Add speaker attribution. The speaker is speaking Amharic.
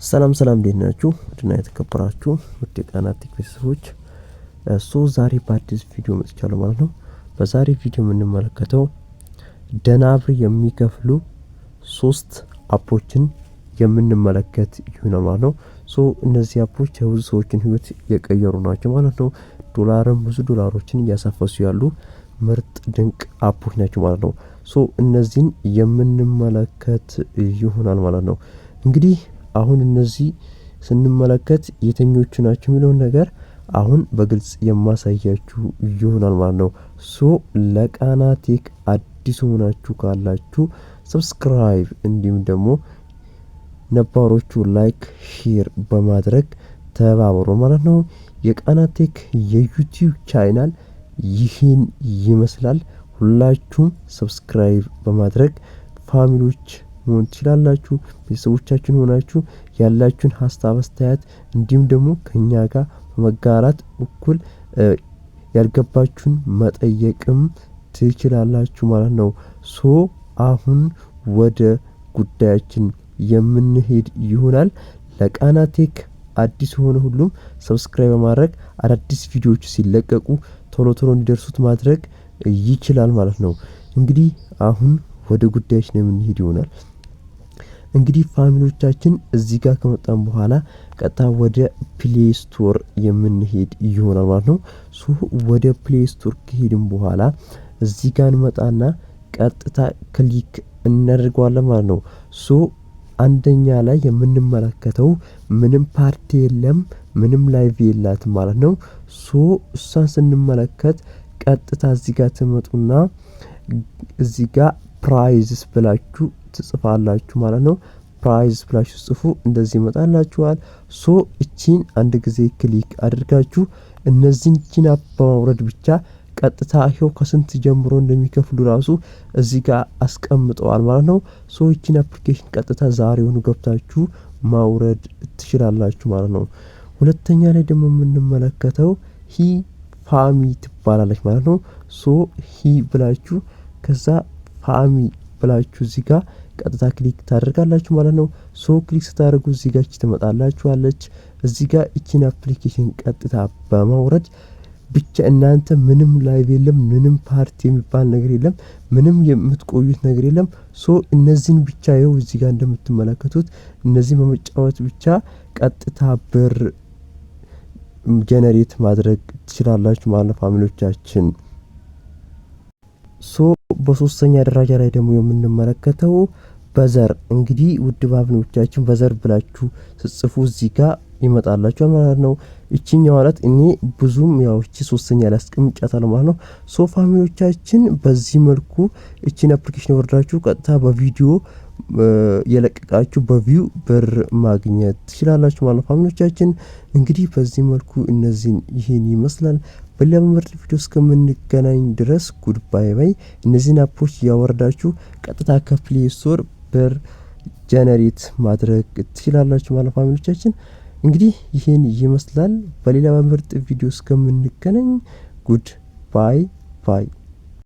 Speaker 1: ሰላም እንዴት ናችሁ? ውድና የተከበራችሁ ውድ የቃና ቴክ ቤተሰቦች ዛሬ በአዲስ ቪዲዮ መጥቻለሁ ማለት ነው። በዛሬ ቪዲዮ የምንመለከተው ደናብር የሚከፍሉ 3 አፖችን የምንመለከት ይሆናል ማለት ነው። እነዚህ አፖች የብዙ ሰዎችን ህይወት የቀየሩ ናቸው ማለት ነው። ብዙ ዶላሮችን እያሳፈሱ ያሉ ምርጥ ድንቅ አፖች ናቸው ማለት ነው። እነዚህን የምንመለከት ይሆናል ማለት ነው። እንግዲህ አሁን እነዚህ ስንመለከት የተኞቹ ናቸው የሚለውን ነገር አሁን በግልጽ የማሳያችሁ ይሆናል ማለት ነው። ለቃና ቴክ አዲስ ሆናችሁ ካላችሁ ሰብስክራይብ እንዲሁም ደግሞ ነባሮቹ ላይክ ሼር በማድረግ ተባበሩ ማለት ነው። የቃና ቴክ የዩቲዩብ ቻናል ይህን ይመስላል። ሁላችሁም ሰብስክራይብ በማድረግ ፋሚሊዎች መሆን ትችላላችሁ። ቤተሰቦቻችን ሆናችሁ ያላችሁን ሀሳብ አስተያየት እንዲሁም ደግሞ ከኛ ጋር በመጋራት እኩል ያልገባችሁን መጠየቅም ትችላላችሁ ማለት ነው። አሁን ወደ ጉዳያችን የምንሄድ ይሆናል። ለቃና ቴክ አዲስ ሆነ ሁሉም ሰብስክራይብ በማድረግ አዳዲስ ቪዲዮዎች ሲለቀቁ ቶሎ እንዲደርሱት ማድረግ ይችላል ማለት ነው። እንግዲህ አሁን ወደ ጉዳያችን የምንሄድ ይሆናል። እንግዲህ ፋሚሊዎቻችን እዚህ ጋር ከመጣን በኋላ ቀጥታ ወደ ፕሌይ ስቶር የምንሄድ ይሆናል ማለት ነው። ወደ ፕሌይ ስቶር ከሄድን በኋላ እዚህ ጋር እንመጣና ቀጥታ ክሊክ እናደርገዋለን ማለት ነው። አንደኛ ላይ የምንመለከተው ምንም ፓርቲ የለም፣ ምንም ላይቭ የላትም ማለት ነው። እሷን ስንመለከት ቀጥታ እዚህ ጋር ትመጡና እዚህ ጋር ፕራይዝስ ብላችሁ ትጽፋላችሁ ማለት ነው። ፕራይዝ ብላችሁ ጽፉ እንደዚህ ይመጣላችኋል። እቺን አንድ ጊዜ ክሊክ አድርጋችሁ እነዚህን አፕ በማውረድ ብቻ ቀጥታ ይሄው ከስንት ጀምሮ እንደሚከፍሉ ራሱ እዚህ ጋር አስቀምጠዋል ማለት ነው። እቺን አፕሊኬሽን ቀጥታ ዛሬውኑ ገብታችሁ ማውረድ ትችላላችሁ ማለት ነው። ሁለተኛ ላይ ደግሞ የምንመለከተው ሂ ፋሚ ትባላለች ማለት ነው። ሂ ብላችሁ ከዛ ፋሚ ብላችሁ እዚህ ጋር ቀጥታ ክሊክ ታደርጋላችሁ ማለት ነው። ክሊክ ስታደርጉ እዚህ ጋር ትመጣላችኋለች። እዚህ ጋር እቺን አፕሊኬሽን ቀጥታ በማውረድ ብቻ እናንተ ምንም ላይቭ የለም፣ ምንም ፓርቲ የሚባል ነገር የለም፣ ምንም የምትቆዩት ነገር የለም። እነዚህን ብቻ ይኸው እዚህ ጋር እንደምትመለከቱት እነዚህ በመጫወት ብቻ ቀጥታ ብር ጀነሬት ማድረግ ትችላላችሁ ማለት ነው ፋሚሊዎቻችን። በሶስተኛ ደረጃ ላይ ደግሞ የምንመለከተው በዘር እንግዲህ ውድ ፋሚሊዎቻችን በዘር ብላችሁ ጽፉ እዚህ ጋር ይመጣላችኋል ማለት ነው። እቺኛው ማለት እኔ ብዙም ያው እቺ ሶስተኛ ላይ አስቀምጫታለሁ ማለት ነው። ፋሚሊዎቻችን በዚህ መልኩ እቺን አፕሊኬሽን ወርዳችሁ ቀጥታ በቪዲዮ የለቀቃችሁ በቪው ብር ማግኘት ትችላላችሁ ማለት ነው ፋሚሊዎቻችን። እንግዲህ በዚህ መልኩ እነዚህን ይሄን ይመስላል። በሌላ ምርጥ ቪዲዮ እስከምንገናኝ ድረስ ጉድ ባይ ባይ። እነዚህን አፖች ያወርዳችሁ ቀጥታ ከፕሌይ ስቶር ብር ጀነሬት ማድረግ ትችላላችሁ ማለት ፋሚሊዎቻችን። እንግዲህ ይሄን ይመስላል። በሌላ ምርጥ ቪዲዮ እስከምንገናኝ ጉድ ባይ ባይ።